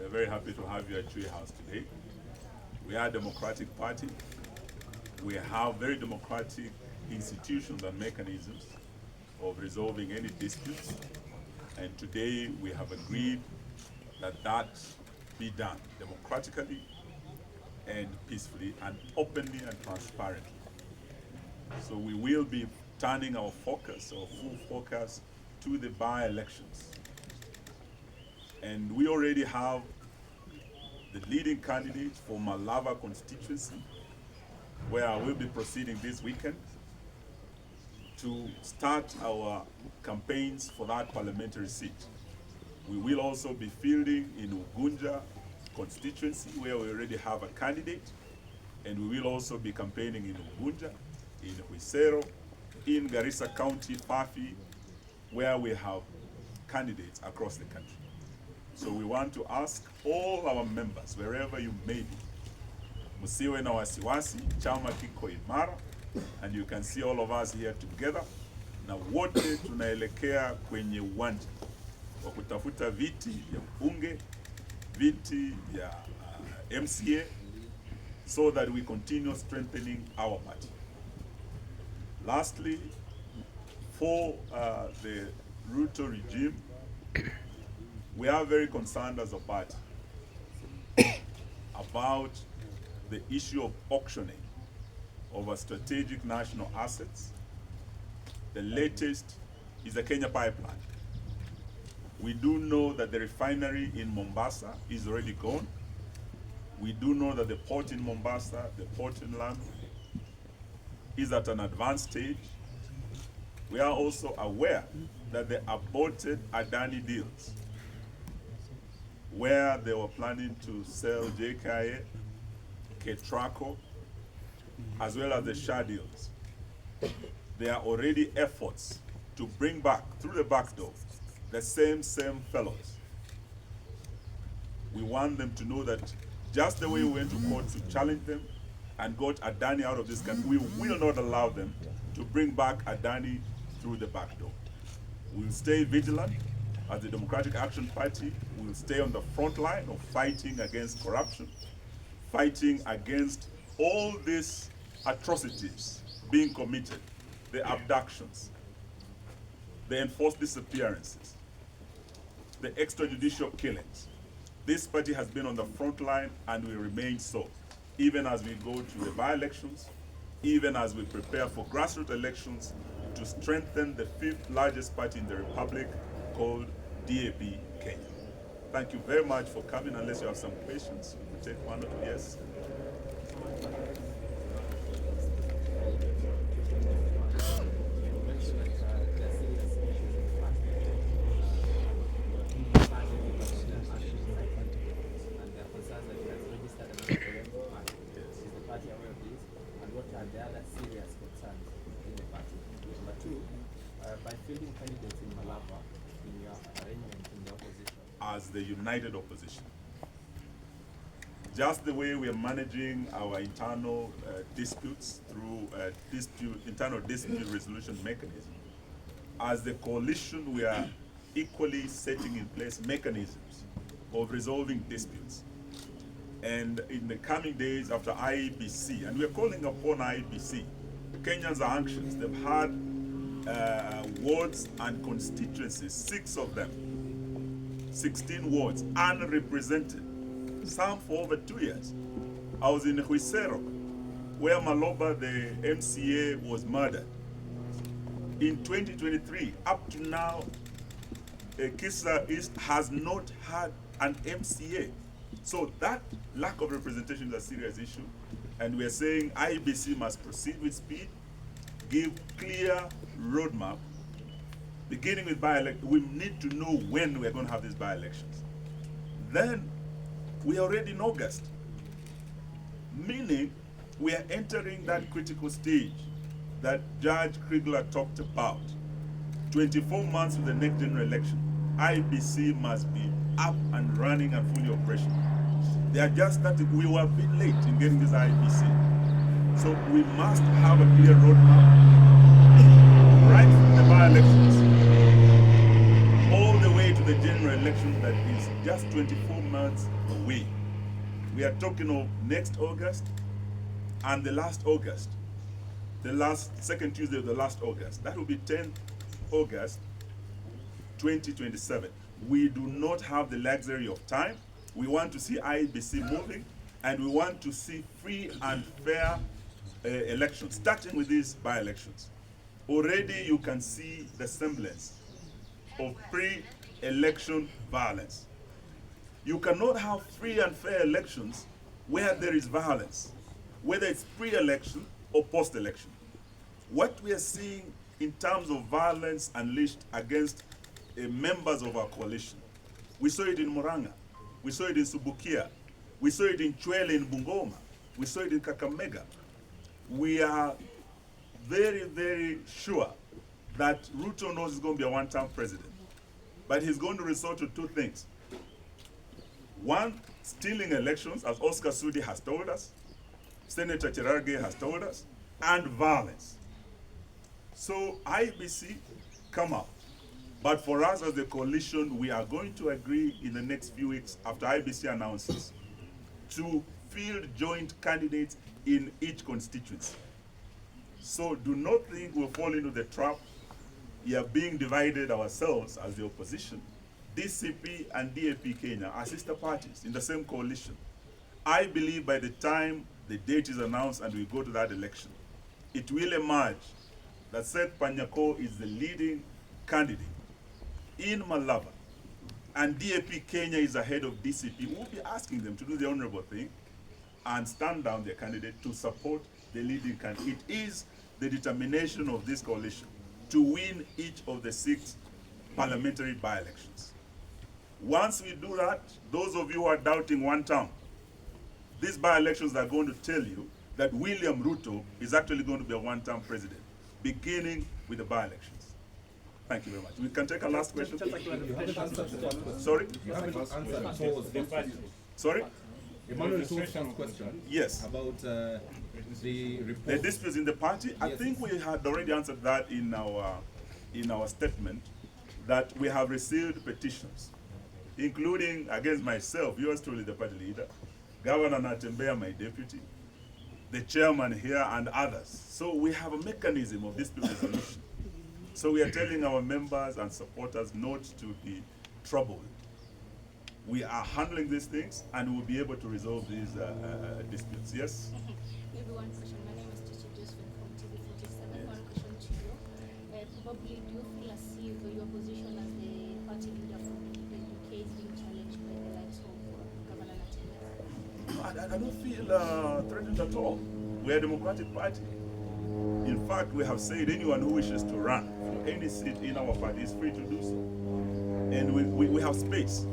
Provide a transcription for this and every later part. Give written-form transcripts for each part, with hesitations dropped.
We're very happy to have you at Tree House today. We are a democratic party. We have very democratic institutions and mechanisms of resolving any disputes. And today we have agreed that that be done democratically and peacefully and openly and transparently. So we will be turning our focus, our full focus, to the by-elections. And we already have the leading candidate for Wamalwa constituency, where I will be proceeding this weekend to start our campaigns for that parliamentary seat. We will also be fielding in Ugunja constituency, where we already have a candidate, and we will also be campaigning in Ugunja, in Huisero, in Garissa County, Fafi, where we have candidates across the country. So we want to ask all our members, wherever you may be, musiwe na wasiwasi, chama kiko imara, and you can see all of us here together, na wote tunaelekea kwenye uwanja wa kutafuta viti vya mbunge, viti vya MCA, so that we continue strengthening our party. Lastly, for the Ruto regime, we are very concerned as a party about the issue of auctioning of our strategic national assets. The latest is the Kenya pipeline. We do know that the refinery in Mombasa is already gone. We do know that the port in Mombasa, the port in Lamu, is at an advanced stage. We are also aware that the aborted Adani deals, where they were planning to sell JKA, Ketraco, as well as the Shah deals. There are already efforts to bring back, through the back door, the same fellows. We want them to know that just the way we went to court to challenge them and got Adani out of this country, we will not allow them to bring back Adani through the back door. We'll stay vigilant as the Democratic Action Party. We'll stay on the front line of fighting against corruption, fighting against all these atrocities being committed, the abductions, the enforced disappearances, the extrajudicial killings. This party has been on the front line and will remain so, even as we go to the by-elections, even as we prepare for grassroots elections to strengthen the 5th largest party in the Republic called Dap-K. Thank you very much for coming. Unless you have some questions, we'll take one or two. Yes? By fielding candidates in Wamalwa, in your arrangement in the opposition? As the united opposition. Just the way we are managing our internal disputes through internal dispute resolution mechanism, as the coalition we are equally setting in place mechanisms of resolving disputes. And in the coming days after IEBC, and we are calling upon IEBC, Kenyans are anxious. They've had wards and constituencies, 6 of them, 16 wards, unrepresented, some for over 2 years. I was in Huisero, where Maloba, the MCA, was murdered. In 2023, up to now, Kisa East has not had an MCA. So that lack of representation is a serious issue. And we are saying IEBC must proceed with speed, give clear roadmap, beginning with by-elections. We need to know when we're going to have these by-elections. Then, we are already in August, meaning we are entering that critical stage that Judge Kriegler talked about. 24 months to the next general election, IEBC must be up and running and fully operational. They are just starting. We were a bit late in getting this IEBC. So we must have a clear roadmap right from the by-elections all the way to the general election that is just 24 months away. We are talking of next August and the last August. The last, second Tuesday of the last August. That will be 10th August 2027. We do not have the luxury of time. We want to see IEBC moving, and we want to see free and fair elections, starting with these by-elections. Already you can see the semblance of pre-election violence. You cannot have free and fair elections where there is violence, whether it's pre-election or post-election. What we are seeing in terms of violence unleashed against members of our coalition, we saw it in Murang'a, we saw it in Subukia, we saw it in Chwele in Bungoma, we saw it in Kakamega. We are very, very sure that Ruto knows he's going to be a one-term president, but he's going to resort to two things. One, stealing elections, as Oscar Sudi has told us, Senator Cherargei has told us, and violence. So IBC, come out. But for us as the coalition, we are going to agree in the next few weeks after IBC announces to field joint candidates in each constituency. So do not think we'll fall into the trap. We are being divided ourselves as the opposition. DCP and DAP Kenya are sister parties in the same coalition. I believe by the time the date is announced and we go to that election, it will emerge that Seth Panyako is the leading candidate in Malava, and DAP Kenya is ahead of DCP. We'll be asking them to do the honorable thing and stand down their candidate to support the leading candidate. It is the determination of this coalition to win each of the 6 parliamentary by-elections. Once we do that, those of you who are doubting one term, these by-elections are going to tell you that William Ruto is actually going to be a one-term president, beginning with the by-elections. Thank you very much. We can take a last question. You haven't answered the first question. Sorry? You haven't answered Paul's question. Sorry? Emmanuel To's first question. Yes. About the report. The disputes in the party. I Yes. think we had already answered that in our statement, that we have received petitions, including against myself, yours truly, the party leader, Governor Natembeya, my deputy, the chairman here, and others. So we have a mechanism of dispute resolution. So we are telling our members and supporters not to be troubled. We are handling these things, and we'll be able to resolve these disputes. Yes? Maybe one question. My name is Teacher Josephine from TV47. Yes. One question to you. Probably, do you feel as if your position as the party leader from the UK is being challenged by the likes of Governor Natembeya? I don't feel threatened at all. We are a democratic party. In fact, we have said anyone who wishes to run for any seat in our party is free to do so. And we have space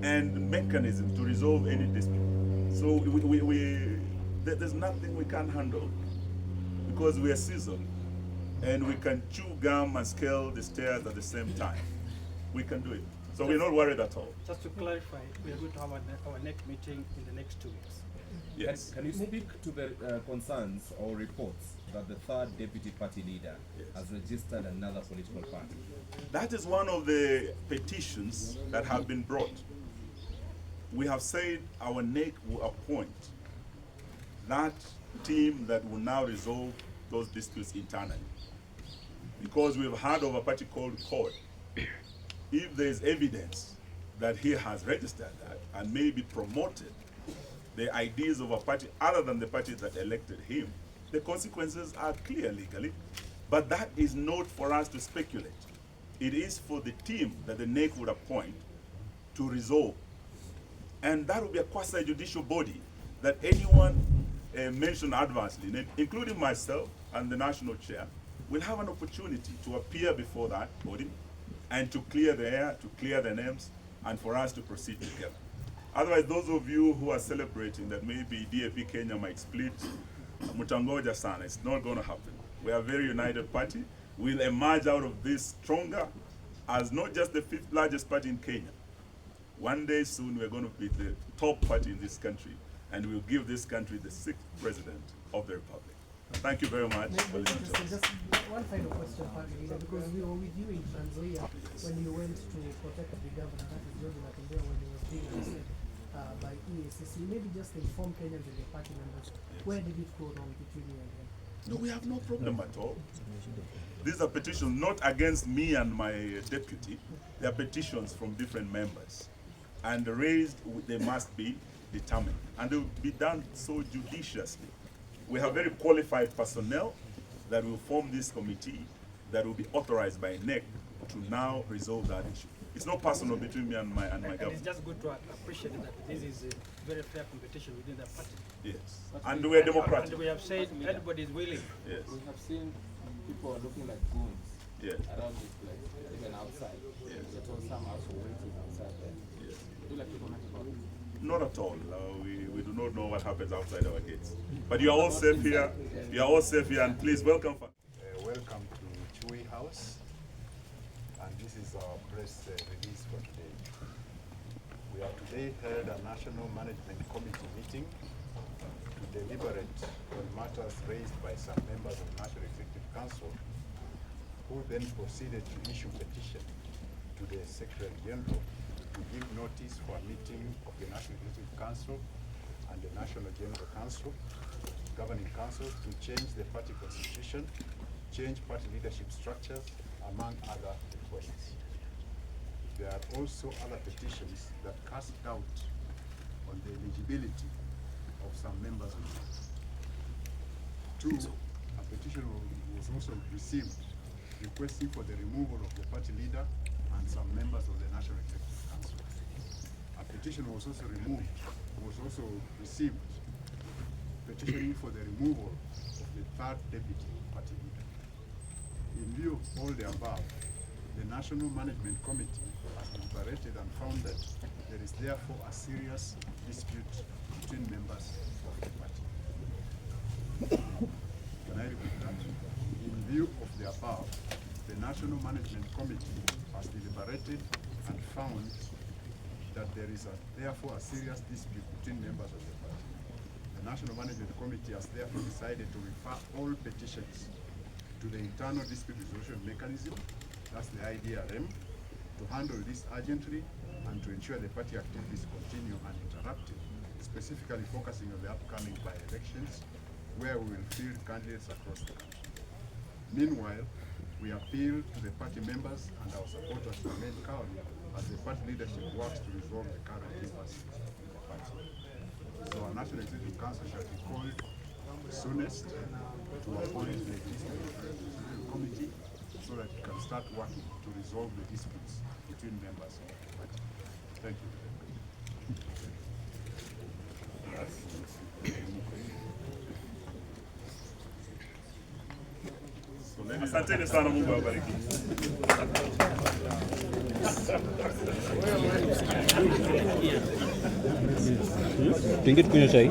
and mechanisms to resolve any dispute. So there's nothing we can't handle, because we are seasoned and we can chew gum and scale the stairs at the same time. We can do it. So we're not worried at all. Just to clarify, we are going to have our next meeting in the next 2 weeks. Yes. Can you speak to the concerns or reports that the third deputy party leader Yes. has registered another political party? That is one of the petitions that have been brought. We have said our NEC will appoint that team that will now resolve those disputes internally. Because we've heard of a party called CORD. If there is evidence that he has registered that and maybe promoted the ideas of a party other than the party that elected him, the consequences are clear legally. But that is not for us to speculate. It is for the team that the NEC would appoint to resolve. And that will be a quasi-judicial body that anyone mentioned adversely, including myself and the national chair, will have an opportunity to appear before that body and to clear the air, to clear the names, and for us to proceed together. Otherwise, those of you who are celebrating that maybe DAP Kenya might split, mutangoja sana, it's not going to happen. We are a very united party. We'll emerge out of this stronger as not just the 5th largest party in Kenya. One day soon, we're going to be the top party in this country, and we'll give this country the 6th president of the republic. Thank you very much for listening to us. Just one final question, Party Leader, because we were with you in Tanzania when you went to protect the governor, that is Eugene Natembeya, when he was being arrested by EACC. Maybe just inform Kenyans and your party members, where did it go wrong between you and him? No, we have no problem at all. These are petitions not against me and my deputy. They are petitions from different members. And raised, they must be determined. And they will be done so judiciously. We have very qualified personnel that will form this committee that will be authorized by NEC to now resolve that issue. It's not personal between me and my government. And it's just good to appreciate that this is a very fair competition within the party. Yes. And we're democratic. And we have said everybody is willing. Yes. We have seen people looking like goons Yes. around this place, even outside. Yes. They told some also waiting outside there. Yes. Do you like to comment about it? Not at all. We do not know what happens outside our gates. But you are all safe here. You are all safe here, and please welcome. Welcome to Chui House, and this is our press release for today. We have today held a National Management Committee meeting to deliberate on matters raised by some members of the National Executive Council, who then proceeded to issue petition to the Secretary General to give notice for a meeting of the National Executive Council and the National General Council, Governing Council, to change the party constitution, change party leadership structures, among other requests. There are also other petitions that cast doubt on the eligibility of some members of the party. Two, a petition was also received requesting for the removal of the party leader and some members of the National Executive Council. A petition was also received petitioning for the removal of the third deputy party leader. In view of all the above, the National Management Committee has deliberated and found that there is therefore a serious dispute between members of the party. Can I repeat that? In view of the above, the National Management Committee has deliberated and found that there is therefore a serious dispute between members of the party. The National Management Committee has therefore decided to refer all petitions to the internal dispute resolution mechanism, that's the IDRM, to handle this urgently and to ensure the party activities continue uninterrupted, specifically focusing on the upcoming by-elections, where we will field candidates across the country. Meanwhile, we appeal to the party members and our supporters to remain calm as the party leadership works to resolve the current impasse in the party. So our National Executive Council shall be called soonest to appoint the Executive Committee so that it can start working to resolve the disputes between members of the party. Thank you. Asanteni sana, Mungu awabariki. Tuingie tukunywe chai.